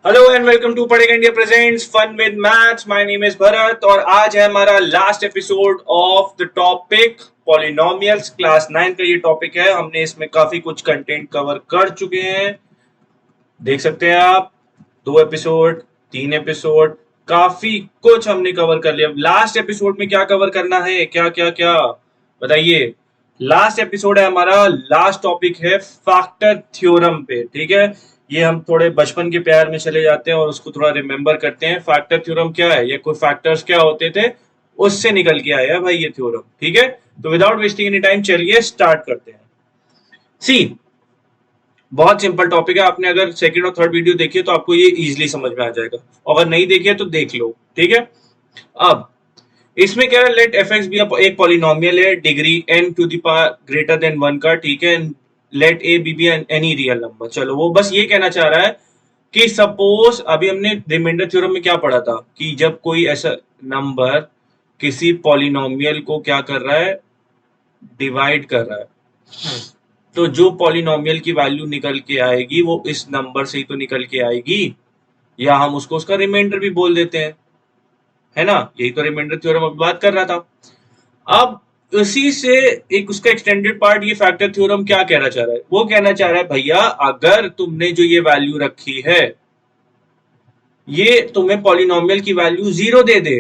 Hello and welcome to Padhega India presents fun with maths. My name is Bharat और आज है हमारा last episode of the topic polynomials. Class 9 का ये topic है। हमने इसमें काफी कुछ कंटेंट कवर कर चुके हैं, देख सकते हैं आप। 2 एपिसोड, 3 एपिसोड, काफी कुछ हमने कवर कर लिया। लास्ट एपिसोड में क्या कवर करना है, क्या क्या क्या बताइए। लास्ट एपिसोड है हमारा, लास्ट टॉपिक है फैक्टर थ्योरम पे। ठीक है, ये हम थोड़े बचपन के प्यार में चले जाते हैं और उसको थोड़ा रिमेम्बर करते हैं। फैक्टर थ्योरम क्या है, ये कोई फैक्टर्स क्या होते थे उससे निकल के आया है भाई ये थ्योरम। ठीक है, तो विदाउट वेस्टिंग एनी टाइम चलिए स्टार्ट करते हैं। सी, बहुत सिंपल टॉपिक है। आपने अगर सेकंड और थर्ड वीडियो देखी है तो आपको ये इजीली समझ में आ जाएगा, अगर नहीं देखी है तो देख लो। ठीक है, अब इसमें क्या है, लेट एफ एक्स बी एक पॉलिनोमियल है degree n to the power greater than 1 का। ठीक है, let A be any real number. चलो, वो बस ये कहना चाह रहा है कि सपोज अभी हमने रिमाइंडर थ्योरम में क्या पढ़ा था कि जब कोई ऐसा नंबर किसी पॉलिनोमियल को क्या कर रहा है, डिवाइड कर रहा है, तो जो पॉलिनोमियल की वैल्यू निकल के आएगी वो इस नंबर से ही तो निकल के आएगी, या हम उसको उसका रिमाइंडर भी बोल देते हैं, है ना। यही तो रिमाइंडर थ्योरम अभी बात कर रहा था। अब उसी से एक उसका एक्सटेंडेड पार्ट ये फैक्टर थ्योरम क्या कहना चाह रहा है, वो कहना चाह रहा है भैया अगर तुमने जो ये वैल्यू रखी है ये तुम्हें पॉलिनोमियल की वैल्यू 0 दे दे,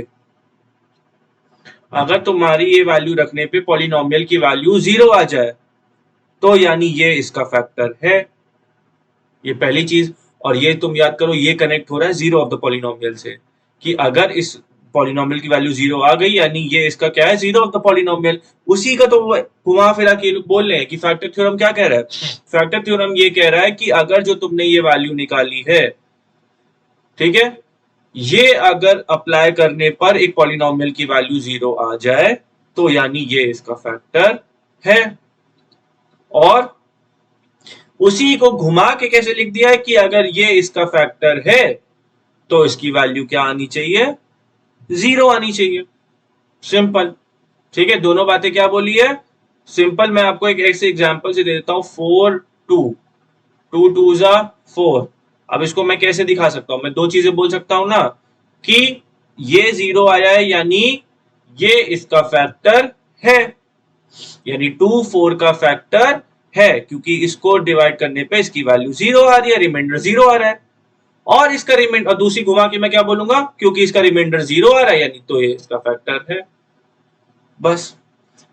अगर तुम्हारी ये वैल्यू रखने पे पॉलिनोमियल की वैल्यू 0 आ जाए तो यानी ये इसका फैक्टर है। ये पहली चीज। और ये तुम याद करो, ये कनेक्ट हो रहा है जीरो ऑफ द पॉलिनोमियल से, कि अगर इस पॉलिनोमियल की वैल्यू 0 आ गई यानी ये इसका क्या है, जीरो ऑफ द पॉलिनोमियल। उसी का तो घुमा फिरा के लोग बोल रहे हैं कि फैक्टर थ्योरम क्या कह रहा है। फैक्टर थ्योरम ये कह रहा है कि अगर जो तुमने ये वैल्यू निकाली है, ठीक है, ये अगर अप्लाई करने पर एक पॉलिनोमियल की वैल्यू 0 आ जाए तो यानी ये इसका फैक्टर है। और उसी को घुमा के कैसे लिख दिया है कि अगर ये इसका फैक्टर है तो इसकी वैल्यू क्या आनी चाहिए, 0 आनी चाहिए। सिंपल। ठीक है, दोनों बातें क्या बोली है, सिंपल। मैं आपको एक ऐसे एग्जांपल से दे देता हूं, 4 2, 2 2 जा 4। अब इसको मैं कैसे दिखा सकता हूं, मैं दो चीजें बोल सकता हूं ना, कि ये 0 आया है यानी ये इसका फैक्टर है, यानी 2 4 का फैक्टर है, क्योंकि इसको डिवाइड करने पे इसकी वैल्यू 0 आ रही है, रिमाइंडर 0 आ रहा है। और इसका रिमाइंडर, और दूसरी घुमा के मैं क्या बोलूंगा, क्योंकि इसका रिमाइंडर 0 आ रहा है यानी तो ये इसका फैक्टर है। बस।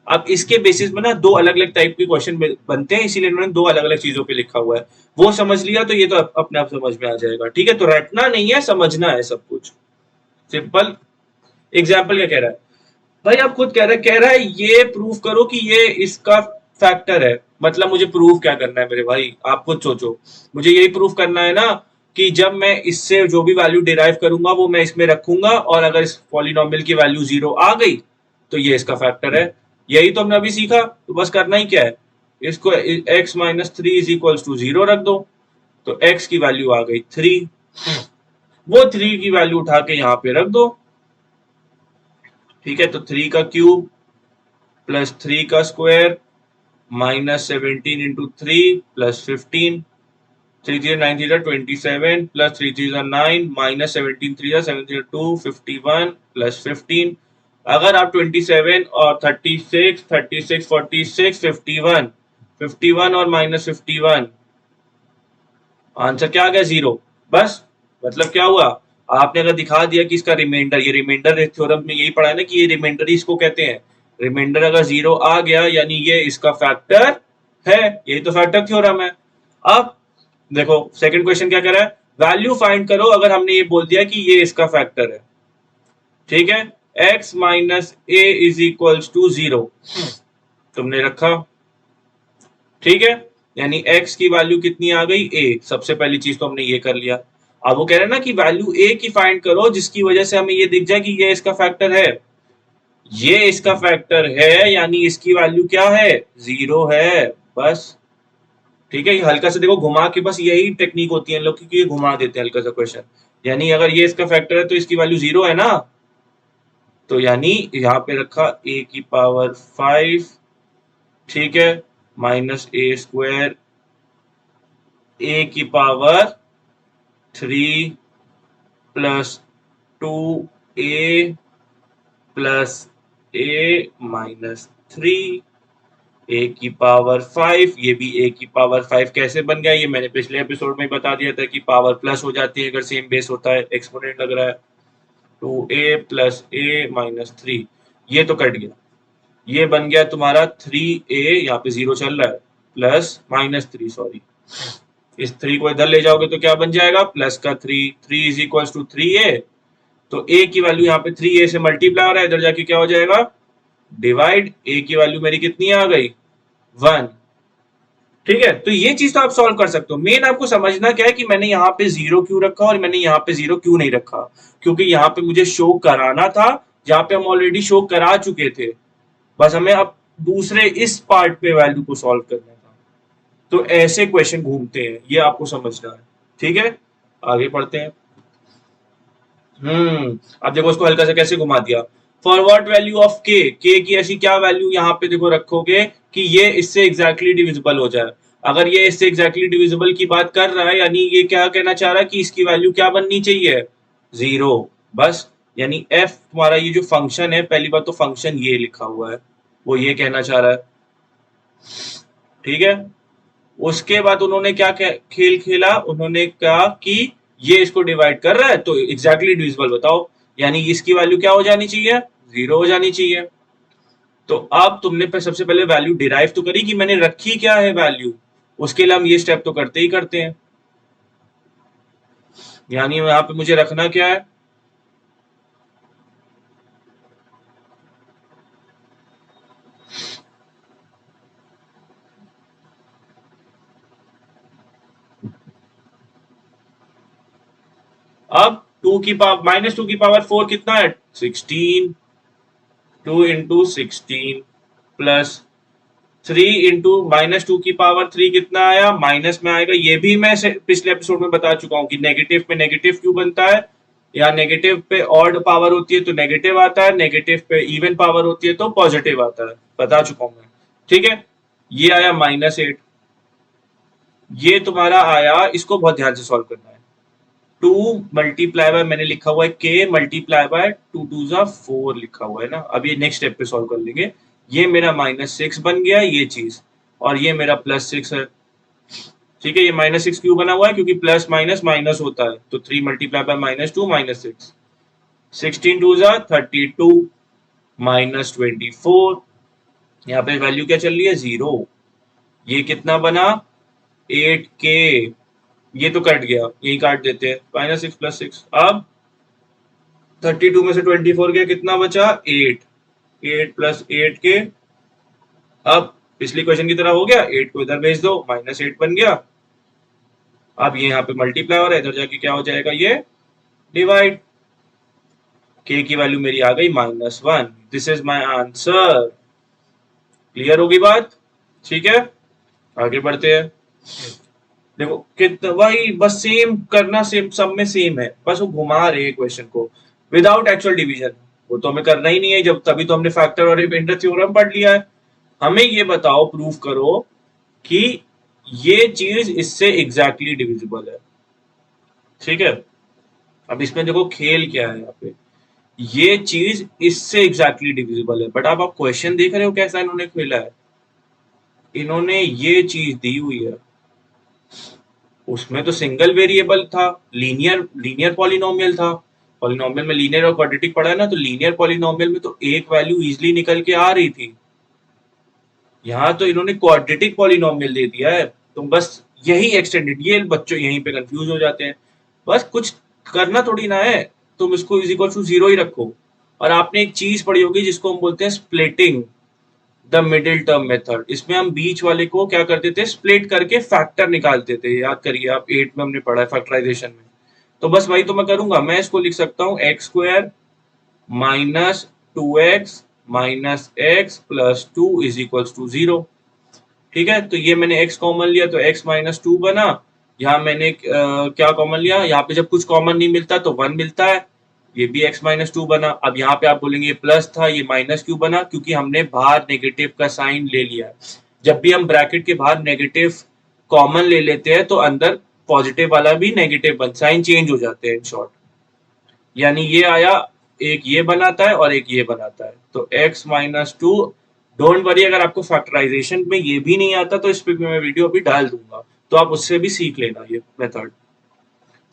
अब इसके बेसिस में ना दो अलग अलग टाइप के क्वेश्चन बनते हैं, इसीलिए इन्होंने दो अलग अलग चीजों पे लिखा हुआ है। वो समझ लिया तो ये तो अपने आप समझ में आ जाएगा। ठीक है, तो रटना नहीं है, समझना है सब कुछ। सिंपल। एग्जाम्पल क्या कह रहा है भाई, आप खुद कह रहा है ये प्रूव करो कि ये इसका फैक्टर है। मतलब मुझे प्रूव क्या करना है मेरे भाई, आप खुद सोचो। मुझे यही प्रूव करना है ना कि जब मैं इससे जो भी वैल्यू डिराइव करूंगा वो मैं इसमें रखूंगा, और अगर इस पॉलिनोमियल की वैल्यू 0 आ गई तो ये इसका फैक्टर है। यही तो हमने अभी सीखा, तो बस करना ही क्या है, इसको x minus 3 is equals to 0 रख दो, तो x की वैल्यू आ गई 3, वो 3 की वैल्यू उठा के यहाँ पे रख दो। ठीक है, तो 3 का क्यूब प्लस 3 का square minus 17 into 3 plus 15, 3 3 9 3 27 plus 3 3 9 minus 17 3 7 3 2 51 plus 15। अगर आप 27 और 36 36 46 51 51 और माइनस 51, आंसर क्या आ गया, 0। बस। मतलब क्या हुआ, आपने अगर दिखा दिया कि इसका रिमाइंडर, ये रिमाइंडर थ्योरम में यही पढ़ा है ना कि ये रिमाइंडर ही इसको कहते हैं। रिमाइंडर अगर 0 आ गया यानी ये इसका फैक्टर है, यही तो फैक्टर थ्योरम है। अब देखो सेकंड क्वेश्चन क्या कर रहा है, वैल्यू फाइंड करो। अगर हमने ये बोल दिया कि ये इसका फैक्टर है, ठीक है, x minus A is equals to 0 तुमने रखा, ठीक है, यानी x की वैल्यू कितनी आ गई, a। सबसे पहली चीज तो हमने ये कर लिया। अब वो कह रहे हैं ना कि वैल्यू a की फाइंड करो जिसकी वजह से हमें ये दिख जाए कि ये इसका फैक्टर है। ये इसका फैक्टर है यानी इसकी वैल्यू क्या है, 0 है। बस। ठीक है, ये हल्का से देखो घुमा के, बस यही टेक्निक होती है लोग की, ये घुमा देते हैं हल्का सा क्वेश्चन। यानी अगर ये इसका फैक्टर है तो इसकी वैल्यू 0 है ना, तो यानी यहाँ पे रखा a की पावर 5, ठीक है, माइनस ए स्क्वायर, a की power 3 plus 2a plus a minus 3 a की पावर 5, ये भी a की पावर 5 कैसे बन गया, ये मैंने पिछले एपिसोड में बता दिया था कि पावर प्लस हो जाती है अगर सेम बेस होता है, एक्सपोनेंट लग रहा है। 2a प्लस a माइनस 3, ये तो कट गया, ये बन गया तुम्हारा 3a, यहाँ पे 0 चल रहा है, प्लस माइनस 3, सॉरी, इस 3 को इधर ले जाओगे तो क्या बन जाएगा, प्लस का 3, 3 इज इक्वल टू 3a, तो a की वैल्यू यहाँ पे 3a से मल्टीप्लाई हो रहा है, इधर जाके क्या हो जाएगा, डिवाइड, a की वैल्यू मेरी कितनी आ गई, 1। ठीक है, तो ये चीज तो आप सॉल्व कर सकते हो। मेन आपको समझना क्या है कि मैंने यहाँ पे 0 क्यों रखा और मैंने यहाँ पे 0 क्यों नहीं रखा, क्योंकि यहाँ पे मुझे शो कराना था जहाँ पे हम ऑलरेडी शो करा चुके थे, बस हमें अब दूसरे इस पार्ट पे वैल्यू को सॉल्व करना था। तो ऐसे क्वेश्चन घूमते हैं, ये आपको समझना है। ठीक है, आगे पढ़ते हैं। अब देखो उसको हल्का सा कैसे घुमा दिया। फॉर व्हाट वैल्यू ऑफ के की ऐसी क्या वैल्यू यहाँ पे देखो रखोगे कि ये इससे एग्जैक्टली डिविजिबल हो जाए। अगर ये इससे एग्जैक्टली डिविजिबल की बात कर रहा है, यानी ये क्या कहना चाह रहा है कि इसकी वैल्यू क्या बननी चाहिए, 0, बस। यानी एफ तुम्हारा ये जो फंक्शन है, पहली बात तो फंक्शन ये लिखा हुआ है, वो ये कहना चाह रहा है। ठीक है, उसके बाद उन्होंने क्या खेल खेला, उन्होंने कहा कि ये इसको डिवाइड कर रहा है तो एग्जैक्टली डिविजिबल बताओ, यानी इसकी वैल्यू क्या हो जानी चाहिए, 0 हो जानी चाहिए। तो अब तुमने सबसे पहले वैल्यू डिराइव तो करी कि मैंने रखी क्या है वैल्यू, उसके लिए हम ये स्टेप तो करते ही करते हैं। यानी यहाँ पे मुझे रखना क्या है, अब 2 की पावर माइनस 2 की पावर 4 कितना है, 16, 2 इंटू 16 प्लस 3 इंटू माइनस 2 की पावर 3 कितना आया, माइनस में आएगा। ये भी मैं पिछले एपिसोड में बता चुका हूं कि नेगेटिव पे नेगेटिव क्यों बनता है, या नेगेटिव पे ऑड पावर होती है तो नेगेटिव आता है, नेगेटिव पे इवन पावर होती है तो पॉजिटिव आता है, बता चुका हूं मैं। ठीक है, ये आया -8, ये तुम्हारा आया, इसको बहुत ध्यान से सॉल्व करना है। 2 मल्टीप्लाई बाय, मैंने लिखा हुआ है k मल्टीप्लाई बाय 2 2 जा 4 लिखा हुआ है ना, अब ये नेक्स्ट स्टेप पे सॉल्व कर लेंगे। ये मेरा -6 बन गया ये चीज, और ये मेरा +6 है। ठीक है, ये -6 क्यों बना हुआ है, क्योंकि प्लस माइनस माइनस होता है, तो 3 मल्टीप्लाई बाय -2 -6, 16 2 जा 32 -24, यहाँ पे वैल्यू क्या चल रही है, 0। ये कितना बना, 8k, ये तो कट गया, यही काट देते हैं, -6 +6। अब 32 में से 24 गया, कितना बचा, 8, 8 प्लस 8 के, अब पिछली क्वेश्चन की तरह हो गया, 8 को इधर भेज दो, -8 बन गया। अब ये यहाँ पे मल्टीप्लाई हो रहा है, इधर जाके क्या हो जाएगा, ये डिवाइड, k की वैल्यू मेरी आ गई -1। This is my answer. Clear होगी बात, ठीक है, आगे बढ़ते हैं। देखो कितना, वही बस सेम करना, सेम सब में सेम है, बस वो घुमा रहे हैं क्वेश्चन को विदाउट एक्चुअल डिवीजन, वो तो हमें करना ही नहीं है, जब तभी तो हमने फैक्टर और रिमाइंडर थ्योरम पढ़ लिया है। हमें ये बताओ, प्रूफ करो कि ये चीज इससे एग्जैक्टली डिविजिबल है। ठीक है, अब इसमें देखो खेल क्या है, यहाँ पे ये चीज इससे एग्जैक्टली डिविजिबल है, बट आप क्वेश्चन देख रहे हो कैसा इन्होंने खेला है। इन्होंने ये चीज दी हुई है, उसमें तो सिंगल वेरिएबल था, लीनियर लीनियर पॉलिनोमियल था, पॉलिनोमियल में लीनियर और क्वाड्रेटिक पढ़ा है ना, तो लीनियर पॉलिनोमियल में तो एक वैल्यू इजीली निकल के आ रही थी, यहाँ तो इन्होंने क्वाड्रेटिक पॉलिनोमियल दे दिया है, तो बस यही एक्सटेंडेड, ये बच्चों यहीं पे कंफ्यूज हो जाते हैं। बस कुछ करना थोड़ी ना है, तुम इसको इज इक्वल टू 0 ही रखो। और आपने एक चीज पढ़ी होगी जिसको हम बोलते हैं splitting the middle term method, इसमें हम बीच वाले को क्या करते थे, स्प्लिट करके फैक्टर निकालते थे, याद करिए आप 8 में हमने पढ़ा है फैक्टराइजेशन में। तो बस वही तो मैं करूंगा, मैं इसको लिख सकता हूँ x² minus 2x minus x plus 2 is equal to 0। ठीक है, तो ये मैंने x कॉमन लिया तो x माइनस 2 बना, यहाँ मैंने क्या कॉमन लिया, यहाँ पे जब कुछ कॉमन नहीं मिलता तो 1 मिलता है, ये भी x माइनस 2 बना। अब यहाँ पे आप बोलेंगे ये प्लस था, ये माइनस क्यों बना, क्योंकि हमने बाहर नेगेटिव का साइन ले लिया है। जब भी हम ब्रैकेट के बाहर नेगेटिव कॉमन ले लेते हैं तो अंदर पॉजिटिव वाला भी नेगेटिव बन, साइन चेंज हो जाते हैं इन शॉर्ट। यानी ये आया, एक ये बनाता है और एक ये बनाता है, तो x minus two. Don't worry, अगर आपको फैक्टराइजेशन में ये भी नहीं आता तो इस पे भी मैं वीडियो अभी डाल दूंगा, तो आप उससे भी सीख लेना ये मेथड।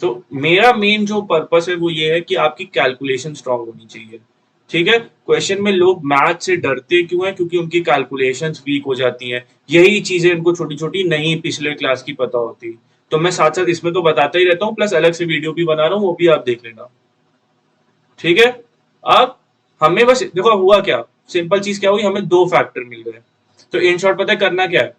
तो मेरा मेन जो पर्पस है वो ये है कि आपकी कैलकुलेशन स्ट्रांग होनी चाहिए। ठीक है, क्वेश्चन में लोग मैथ से डरते क्यों हैं? क्योंकि उनकी कैलकुलेशंस वीक हो जाती हैं, यही चीजें उनको छोटी छोटी नहीं पिछले क्लास की पता होती। तो मैं साथ साथ इसमें तो बताता ही रहता हूँ, प्लस अलग से वीडियो भी बना रहा हूँ, वो भी आप देख लेना। ठीक है, अब हमें बस देखो हुआ क्या, सिंपल चीज क्या हुई, हमें दो फैक्टर मिल गए। तो इन शॉर्ट पता है करना क्या है,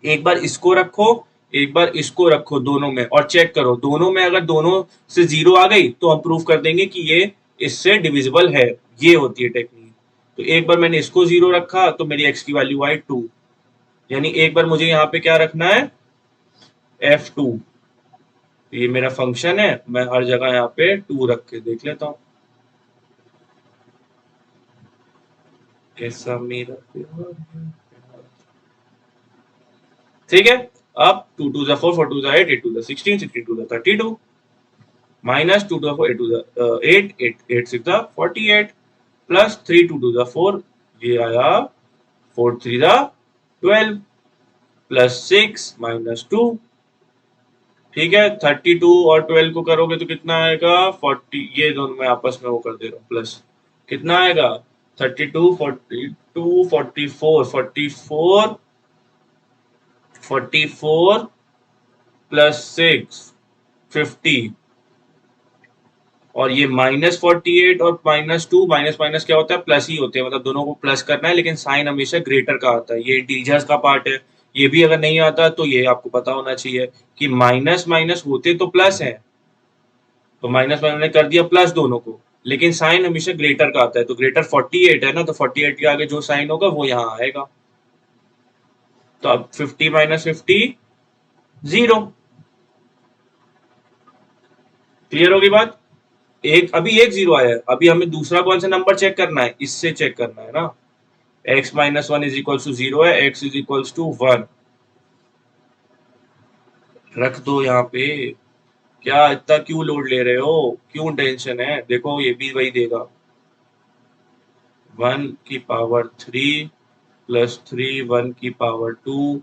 एक बार इसको रखो, एक बार इसको रखो दोनों में, और चेक करो दोनों में अगर दोनों से जीरो आ गई तो हम प्रूव कर देंगे कि ये इससे डिविजिबल है। ये होती है टेक्निक। तो एक बार मैंने इसको जीरो रखा तो मेरी एक्स की वैल्यू आई 2, यानी एक बार मुझे यहाँ पे क्या रखना है, f2। ये मेरा फंक्शन है, मैं हर जगह यहाँ पे 2 रख के देख लेता हूँ कैसा मेरा प्यार है। ठीक है, अब 2 2 4 4 2 8 8 2 16 16 2 32 माइनस 2 2 4 8 2 8 8 8 6 48 प्लस 3 2 2 4, ये आया 4 3 12 प्लस 6 माइनस 2। ठीक है, 32 और 12 को करोगे तो कितना आएगा 40, ये दोनों में आपस में वो कर दे रहा हूँ प्लस, कितना आएगा 32 42 44 44 44 प्लस 6 50, और ये -48 और -2, माइनस माइनस क्या होता है, प्लस ही होते हैं, मतलब दोनों को प्लस करना है, लेकिन साइन हमेशा ग्रेटर का आता है, ये इंटीजर्स का पार्ट है। ये भी अगर नहीं आता तो ये आपको पता होना चाहिए कि माइनस माइनस होते तो प्लस है, तो माइनस माइनस ने कर दिया प्लस दोनों को, लेकिन साइन हमेशा ग्रेटर का आता है, तो ग्रेटर 48 है ना, तो 48 के आगे जो साइन होगा वो यहाँ आएगा। तो अब 50 माइनस 50 0। क्लियर होगी बात? एक अभी एक जीरो आया है, अभी हमें दूसरा कौन सा नंबर चेक करना है, इससे चेक करना है ना। x minus one is equal to zero है, x इज इक्वल टू 1 रख दो यहाँ पे। क्या इतना क्यों लोड ले रहे हो, क्यों टेंशन है, देखो ये भी वही देगा, 1 की पावर 3 प्लस 3 1 की पावर 2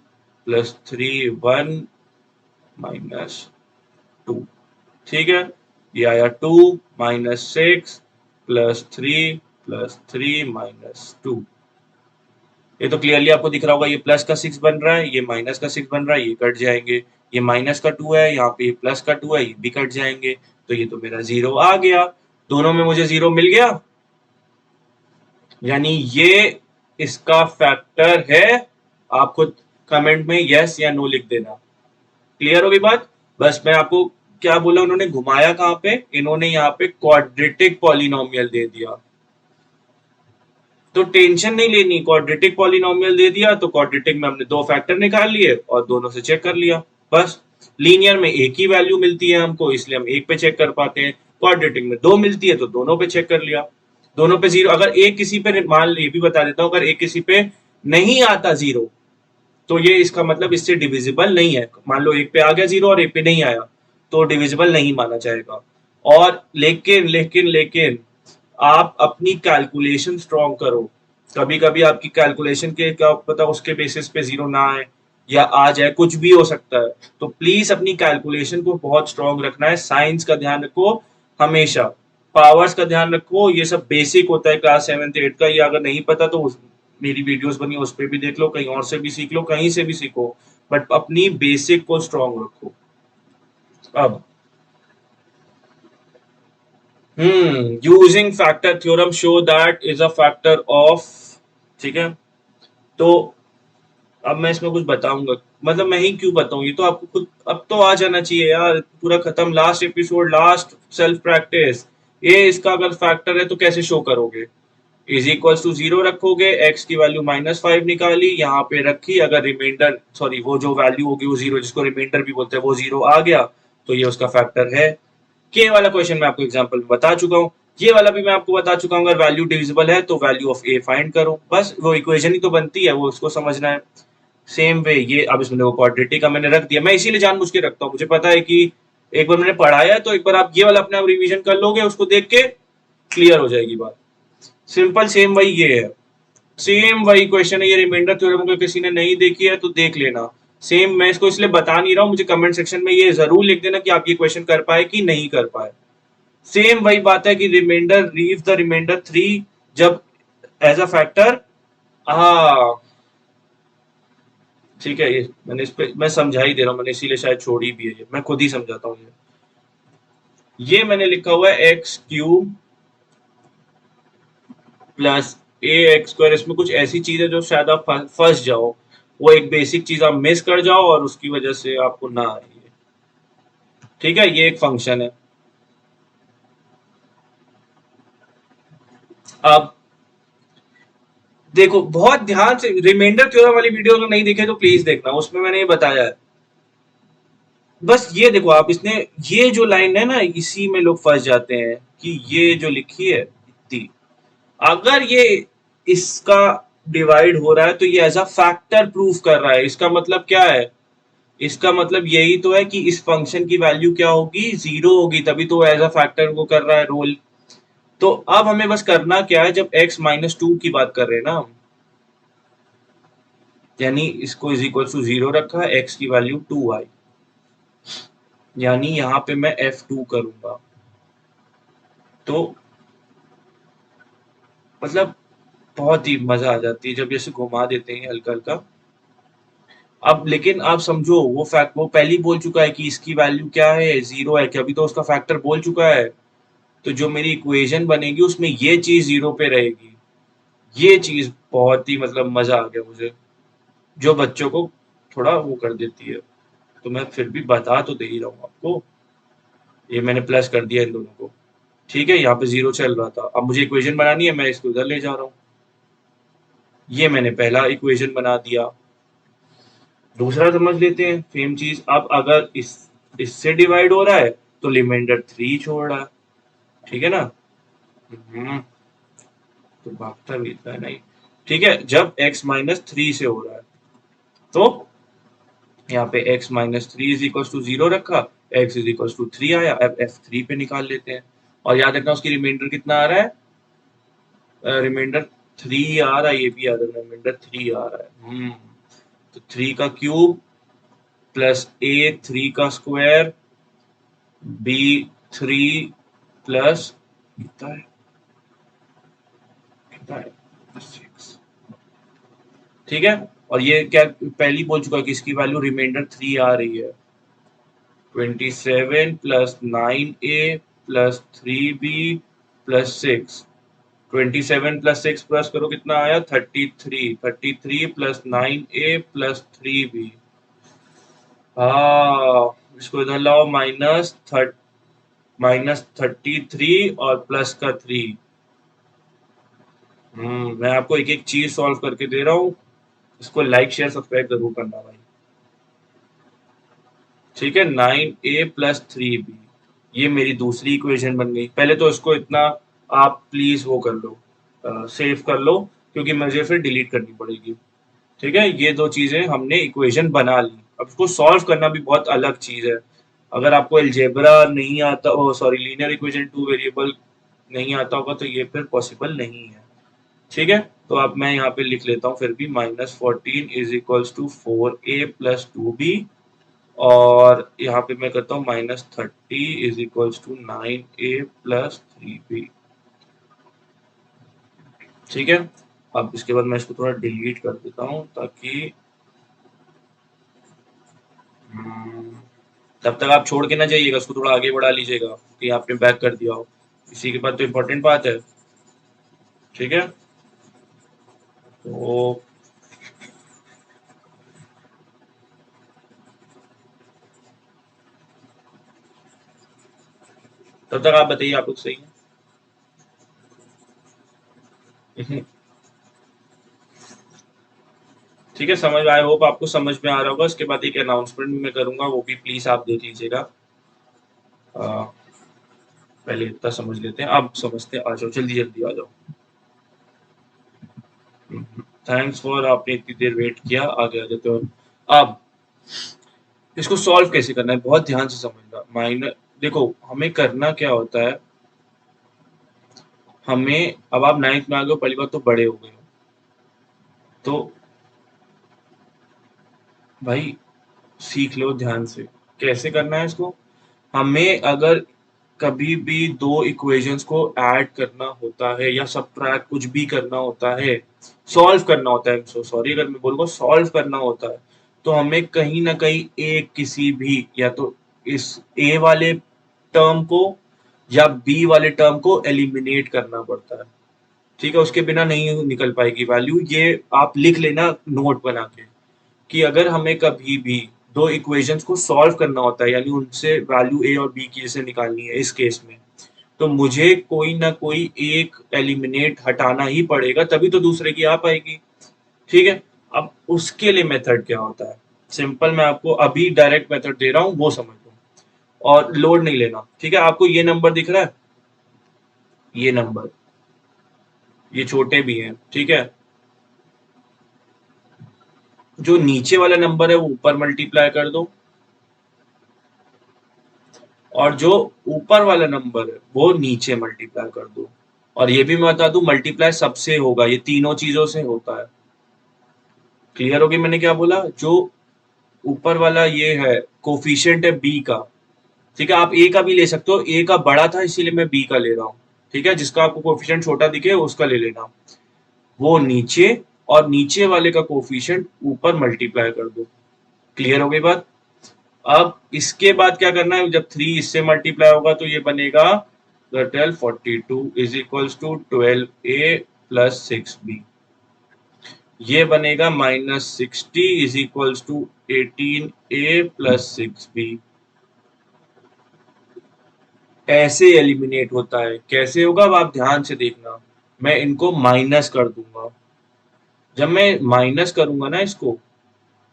प्लस 3 1 -2। ठीक है, ये आया 2 -6 प्लस 3 प्लस 3 -2। ये तो क्लियरली आपको दिख रहा होगा, ये प्लस का 6 बन रहा है, ये माइनस का 6 बन रहा है, ये कट जाएंगे। ये माइनस का 2 है, यहाँ पे प्लस का 2 है, ये भी कट जाएंगे। तो ये तो मेरा जीरो आ गया, दोनों में मुझे जीरो मिल गया, यानी ये इसका फैक्टर है। आप खुद कमेंट में यस या नो लिख देना। क्लियर होगी बात? बस मैं आपको क्या बोला, उन्होंने घुमाया कहाँ पे, इन्होंने यहाँ पे क्वाड्रेटिक पॉलिनोमियल दे दिया, तो टेंशन नहीं लेनी, क्वाड्रेटिक पॉलिनोमियल दे दिया तो क्वाड्रेटिक में हमने दो फैक्टर निकाल लिए और दोनों से चेक कर लिया बस। लीनियर में एक ही वैल्यू मिलती है हमको, इसलिए हम एक पे चेक कर पाते हैं, क्वाड्रेटिक में दो मिलती है तो दोनों पे चेक कर लिया, दोनों पे जीरो। अगर एक किसी पे, मान ये भी बता देता हूँ, अगर एक किसी पे नहीं आता जीरो तो ये इसका मतलब इससे डिविजिबल नहीं है। मान लो एक पे आ गया जीरो और एक पे नहीं आया तो डिविजिबल नहीं माना जाएगा। और लेकिन लेकिन लेकिन आप अपनी कैलकुलेशन स्ट्रॉन्ग करो, कभी कभी आपकी कैलकुलेशन के क्या पता उसके बेसिस पे जीरो ना आए या आ जाए, कुछ भी हो सकता है। तो प्लीज अपनी कैलकुलेशन को बहुत स्ट्रॉन्ग रखना है, साइंस का ध्यान रखो हमेशा, पावर्स का ध्यान रखो, ये सब बेसिक होता है क्लास 7th 8th का। ये अगर नहीं पता तो मेरी वीडियोस बनी उस पर भी देख लो, कहीं और से भी सीख लो, कहीं से भी सीखो, बट अपनी बेसिक को स्ट्रॉन्ग रखो। अब using factor theorem show that is a factor of. ठीक है, तो अब मैं इसमें कुछ बताऊंगा, मतलब मैं ही क्यों बताऊं, ये तो आपको खुद अब तो आ जाना चाहिए यार, पूरा खत्म, last episode, last self practice. ये इसका अगर फैक्टर है तो कैसे शो करोगे, इज इक्वल टू जीरो रखोगे, एक्स की वैल्यू -5 निकाली, यहाँ पे रखी, अगर रिमाइंडर सॉरी वो जो वैल्यू होगी वो जीरो, जिसको रिमाइंडर भी बोलते हैं, वो जीरो आ गया तो ये उसका फैक्टर है। के वाला क्वेश्चन मैं आपको एग्जांपल में बता चुका हूँ, ये वाला भी मैं आपको बता चुका हूँ, अगर वैल्यू डिविजिबल है तो वैल्यू ऑफ ए फाइंड करो, बस वो इक्वेशन ही तो बनती है, वो उसको समझना है। सेम वे ये अब इसमें देखो क्वाड्रेटिक का मैंने रख दिया, मैं इसीलिए जानबूझ के रखता हूँ, मुझे पता है कि एक बार मैंने पढ़ाया तो एक बार आप ये वाला अपने आप रिवीजन कर लोगे, उसको देख के क्लियर हो जाएगी बात। सिंपल सेम वही ये है, सेम वही क्वेश्चन है ये। रिमाइंडर थ्योरम अगर किसी ने नहीं देखी है तो देख लेना। सेम मैं इसको इसलिए बता नहीं रहा हूँ, मुझे कमेंट सेक्शन में ये जरूर लिख देना कि आप ये क्वेश्चन कर पाए कि नहीं कर पाए। सेम वही बात है कि रिमाइंडर लीव द रिमाइंडर 3 जब एज अ फैक्टर। हाँ ठीक है, ये मैंने इस पे मैं समझा ही दे रहा हूँ, मैंने इसीलिए शायद छोड़ी भी है, ये मैं खुद ही समझाता हूँ। ये मैंने लिखा हुआ है एक्स क्यूब प्लस ए एक्स स्क्वायर। इसमें कुछ ऐसी चीज है जो शायद आप फंस जाओ, वो एक बेसिक चीज आप मिस कर जाओ और उसकी वजह से आपको ना आ रही है। ठीक है, ये एक फंक्शन है। अब देखो बहुत ध्यान से, रिमाइंडर थ्योरम वाली वीडियो अगर नहीं देखे तो प्लीज देखना, उसमें मैंने ये बताया है। बस ये देखो आप, इसने ये जो लाइन है ना, इसी में लोग फंस जाते हैं कि ये जो लिखी है इतनी, अगर ये इसका डिवाइड हो रहा है तो ये एज अ फैक्टर प्रूफ कर रहा है। इसका मतलब क्या है? इसका मतलब यही तो है कि इस फंक्शन की वैल्यू क्या होगी, जीरो होगी, तभी तो एज अ फैक्टर वो कर रहा है रोल। तो अब हमें बस करना क्या है, जब x-2 की बात कर रहे हैं ना हम, यानी इसको इज इक्वल टू 0 रखा है, x की वैल्यू 2 आई, यानी यहाँ पे मैं f2 करूंगा, तो मतलब बहुत ही मजा आ जाती है जब जैसे घुमा देते हैं हल्का हल्का। अब लेकिन आप समझो, वो फैक्ट वो पहले ही बोल चुका है कि इसकी वैल्यू क्या है, 0 है, कि अभी तो उसका फैक्टर बोल चुका है। तो जो मेरी इक्वेशन बनेगी उसमें ये चीज 0 पे रहेगी। ये चीज बहुत ही मतलब मजा आ गया मुझे, जो बच्चों को थोड़ा वो कर देती है। तो मैं फिर भी बता तो दे ही रहा हूँ आपको। ये मैंने प्लस कर दिया इन दोनों को। ठीक है, यहाँ पे 0 चल रहा था, अब मुझे इक्वेशन बनानी है, मैं इसको उधर ले जा रहा हूँ। ये मैंने पहला इक्वेशन बना दिया। दूसरा समझ लेते हैं सेम चीज। अब अगर इससे डिवाइड हो रहा है तो रिमाइंडर 3 छोड़ रहा है। ठीक है ना? तो भागता भी इतना है नहीं। ठीक है, जब x-3 से हो रहा है तो यहाँ पे x-3 इज इक्वल टू 0 रखा, x इज इक्वल टू 3 आया। अब f3 पे निकाल लेते हैं, और याद रखना उसकी रिमाइंडर कितना आ रहा है, रिमाइंडर 3 आ रहा है, ये भी याद रखना रिमाइंडर 3 आ रहा है। तो 3 का क्यूब प्लस a 3 का स्क्वायर b 3 प्लस कितना है, कितना है 6। ठीक है, और ये क्या पहली बोल चुका है कि इसकी वैल्यू रिमाइंडर 3 आ रही है। 27 plus 9a plus 3b plus 6। 27 plus 6 plus करो कितना आया, 33। 33 प्लस 9a प्लस 3b। हाँ, इसको इधर लाओ, -33 और प्लस का 3। मैं आपको एक एक चीज सॉल्व करके दे रहा हूँ। इसको लाइक शेयर सब्सक्राइब जरूर करना भाई। ठीक है, 9a प्लस 3b, ये मेरी दूसरी इक्वेशन बन गई। पहले तो इसको इतना आप प्लीज वो कर लो, सेव कर लो, क्योंकि मुझे फिर डिलीट करनी पड़ेगी। ठीक है, ये दो चीजें हमने इक्वेशन बना ली। अब इसको सॉल्व करना भी बहुत अलग चीज है। अगर आपको अलजेब्रा नहीं आता, oh sorry, linear equation two variable नहीं आता होगा तो ये फिर पॉसिबल नहीं है। ठीक है, तो अब मैं यहाँ पे लिख लेता हूँ फिर भी, -14 is equals to 4a plus 2b, और यहाँ पे मैं करता हूँ -30 is equals to 9a plus 3b। ठीक है, अब इसके बाद मैं इसको थोड़ा डिलीट कर देता हूँ ताकि तब तक आप छोड़ के ना जाइएगा, उसको थोड़ा आगे बढ़ा लीजिएगा कि आपने बैक कर दिया हो। इसी के बाद तो इम्पोर्टेंट बात है। ठीक है, तो तब तक आप बताइए, आप लोग सही है? ठीक है, समझ आई होप आपको समझ में आ रहा होगा। इसके बाद एक अनाउंसमेंट भी मैं करूंगा, वो भी प्लीज आप देख लीजिएगा। पहले इतना समझ लेते हैं, अब समझते हैं। आ जाओ, जल्दी जल्दी आ जाओ। थैंक्स फॉर, आपने इतनी देर वेट किया, आगे आ जाते हो। अब इसको सॉल्व कैसे करना है बहुत ध्यान से समझना। माइनस, देखो हमें करना क्या होता है, हमें, अब आप 9th में आ गए हो, पहली बात तो बड़े हो गए हो, तो भाई सीख लो ध्यान से कैसे करना है इसको। हमें अगर कभी भी दो इक्वेशंस को ऐड करना होता है या सबट्रैक्ट कुछ भी करना होता है, सॉल्व करना होता है, सो सॉरी अगर मैं बोलूँगा सॉल्व करना होता है, तो हमें कहीं ना कहीं एक किसी भी, या तो इस ए वाले टर्म को या बी वाले टर्म को एलिमिनेट करना पड़ता है। ठीक है, उसके बिना नहीं निकल पाएगी वैल्यू। ये आप लिख लेना नोट बना के, कि अगर हमें कभी भी दो इक्वेशंस को सॉल्व करना होता है, यानी उनसे वैल्यू ए और बी की जैसे निकालनी है इस केस में, तो मुझे कोई ना कोई एक एलिमिनेट हटाना ही पड़ेगा, तभी तो दूसरे की आ पाएगी। ठीक है, अब उसके लिए मेथड क्या होता है, सिंपल, मैं आपको अभी डायरेक्ट मेथड दे रहा हूँ, वो समझ लो और लोड नहीं लेना। ठीक है, आपको ये नंबर दिख रहा है, ये नंबर, ये छोटे भी हैं, ठीक है, जो नीचे वाला नंबर है वो ऊपर मल्टीप्लाई कर दो, और जो ऊपर वाला नंबर है वो नीचे मल्टीप्लाई कर दो। और ये भी मैं बता दूं, मल्टीप्लाई सबसे होगा, ये तीनों चीजों से होता है। क्लियर होगी मैंने क्या बोला, जो ऊपर वाला ये है कोफिशिएंट है बी का, ठीक है, आप ए का भी ले सकते हो, ए का बड़ा था इसीलिए मैं बी का ले रहा हूँ। ठीक है, जिसका आपको कोफिशिएंट छोटा दिखे उसका ले लेना, वो नीचे, और नीचे वाले का कोफिशिएंट ऊपर मल्टीप्लाई कर दो। क्लियर हो गई बात। अब इसके बाद क्या करना है, जब 3 इससे मल्टीप्लाई होगा तो ये बनेगा 1242 is equals to 12a plus 6b। ये बनेगा -60 is equals to 18a plus 6b। ऐसे एलिमिनेट होता है। कैसे होगा अब आप ध्यान से देखना, मैं इनको माइनस कर दूंगा। जब मैं माइनस करूंगा ना इसको,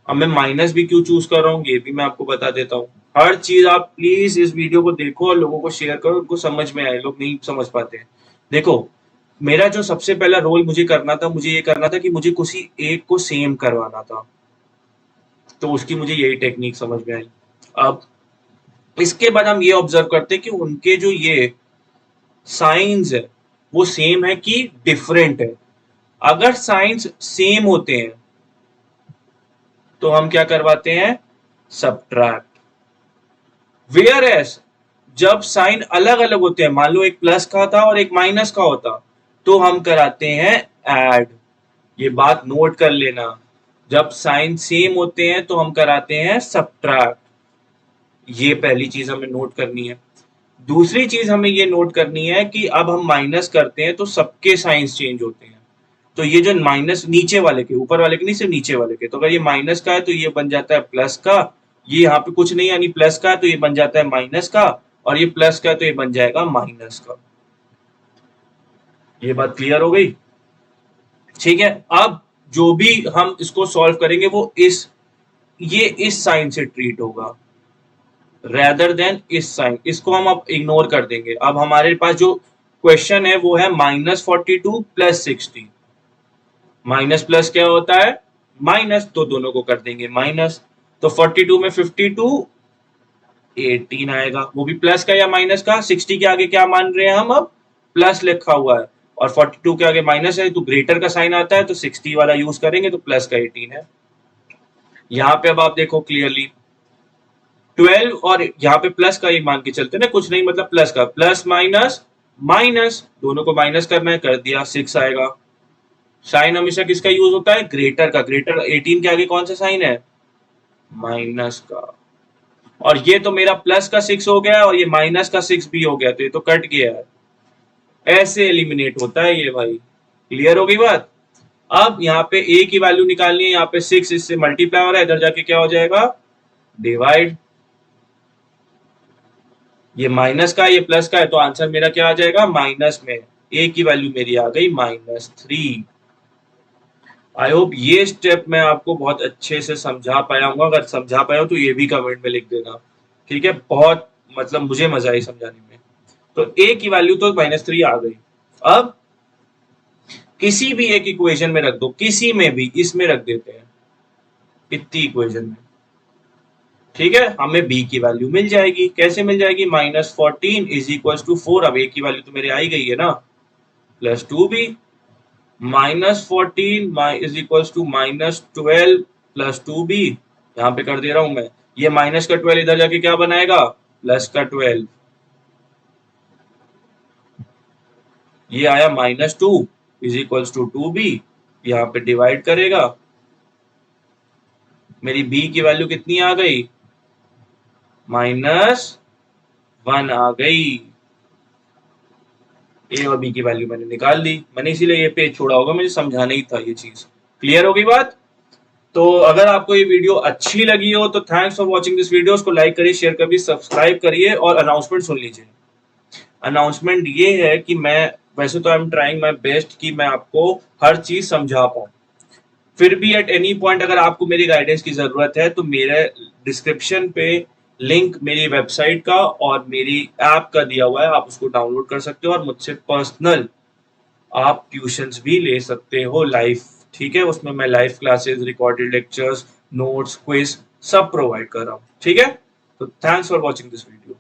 अब मैं माइनस भी क्यों चूज कर रहा हूँ ये भी मैं आपको बता देता हूँ। हर चीज आप प्लीज इस वीडियो को देखो और लोगों को शेयर करो, उनको समझ में आए, लोग नहीं समझ पाते हैं। देखो, मेरा जो सबसे पहला रोल मुझे करना था, मुझे ये करना था कि मुझे किसी एक को सेम करवाना था, तो उसकी मुझे यही टेक्निक समझ में आई। अब इसके बाद हम ये ऑब्जर्व करते हैं कि उनके जो ये साइंस है वो सेम है कि डिफरेंट है। अगर साइंस सेम होते हैं तो हम क्या करवाते हैं, सबट्रैक्ट। वेयर एस जब साइन अलग अलग होते हैं, मान लो एक प्लस का था और एक माइनस का होता, तो हम कराते हैं ऐड। ये बात नोट कर लेना, जब साइन सेम होते हैं तो हम कराते हैं सबट्रैक्ट। ये पहली चीज हमें नोट करनी है। दूसरी चीज हमें ये नोट करनी है कि अब हम माइनस करते हैं तो सबके साइंस चेंज होते हैं। तो ये जो माइनस नीचे वाले के, ऊपर वाले के नहीं, सिर्फ नीचे वाले के, तो अगर ये माइनस का है तो ये बन जाता है प्लस का, ये यहाँ पे कुछ नहीं यानी प्लस का है तो ये बन जाता है माइनस का, और ये प्लस का है तो ये बन जाएगा माइनस का। ये बात क्लियर हो गई। ठीक है, अब जो भी हम इसको सॉल्व करेंगे वो ये इस साइन से ट्रीट होगा रेदर देन इस साइन, इसको हम अब इग्नोर कर देंगे। अब हमारे पास जो क्वेश्चन है वो है -42 प्लस 60। माइनस प्लस क्या होता है, माइनस, तो दोनों को कर देंगे माइनस। तो 42 में 52 18 आएगा, वो भी प्लस का या माइनस का, 60 के आगे क्या मान रहे हैं हम, अब प्लस लिखा हुआ है, और 42 के आगे माइनस है तो ग्रेटर का साइन आता है, तो 60 वाला यूज करेंगे तो प्लस का 18 है। यहाँ पे अब आप देखो क्लियरली 12, और यहाँ पे प्लस का ही मान के चलते ना, कुछ नहीं मतलब प्लस का, प्लस माइनस माइनस, दोनों को माइनस करना है, कर दिया 6 आएगा। साइन हमेशा किसका यूज होता है, ग्रेटर का। ग्रेटर 18 के आगे कौन सा साइन है, माइनस का। और ये तो मेरा प्लस का 6 हो गया और ये माइनस का 6 भी हो गया, तो ये तो कट गया है। ऐसे एलिमिनेट होता है ये भाई। क्लियर हो गई बात। अब यहाँ पे a की वैल्यू निकालनी है, यहाँ पे 6 इससे मल्टीप्लाई हो रहा है, इधर जाके क्या हो जाएगा, डिवाइड। ये माइनस का, ये प्लस का है, तो आंसर मेरा क्या आ जाएगा, माइनस में a की वैल्यू मेरी आ गई -3। आई होप ये स्टेप मैं आपको बहुत अच्छे से समझा पाया हूँ। अगर समझा पाया हो तो ये भी कमेंट में लिख देना। ठीक है, बहुत मतलब मुझे मजा आई समझाने में। तो a की वैल्यू तो -3 आ गई। अब किसी भी एक इक्वेशन में रख दो, किसी में भी, इसमें रख देते हैं, इतनी इक्वेशन में ठीक है, हमें b की वैल्यू मिल जाएगी। कैसे मिल जाएगी? -14 इज इक्वल टू 4। अब a की वैल्यू तो मेरे आई गई है ना, plus 2b -14 is equal to -12 plus 2b। यहाँ पे कर दे रहा हूं मैं, ये माइनस का 12 इधर जाके क्या बनाएगा? प्लस का 12। ये आया -2 इज इक्वल टू 2b, यहाँ पे डिवाइड करेगा, मेरी b की वैल्यू कितनी आ गई? -1 आ गई। ए और बी की वैल्यू मैंने निकाल ली। मैंने इसीलिए ये पेज छोड़ा होगा, मुझे समझाना ही था ये चीज। क्लियर हो गई बात? तो अगर आपको ये वीडियो अच्छी लगी हो तो thanks for watching this video. उसको लाइक करिए, शेयर करिए, सब्सक्राइब करिए और अनाउंसमेंट सुन लीजिए। अनाउंसमेंट ये है कि मैं वैसे तो I am trying my best कि मैं आपको हर चीज समझा पाऊँ, फिर भी एट एनी पॉइंट अगर आपको मेरी गाइडेंस की जरूरत है तो मेरे डिस्क्रिप्शन पे लिंक मेरी वेबसाइट का और मेरी ऐप का दिया हुआ है, आप उसको डाउनलोड कर सकते हो और मुझसे पर्सनल आप ट्यूशंस भी ले सकते हो लाइव। ठीक है, उसमें मैं live classes, recorded lectures, notes, quiz सब प्रोवाइड कर रहा हूँ। ठीक है, तो thanks for watching this video.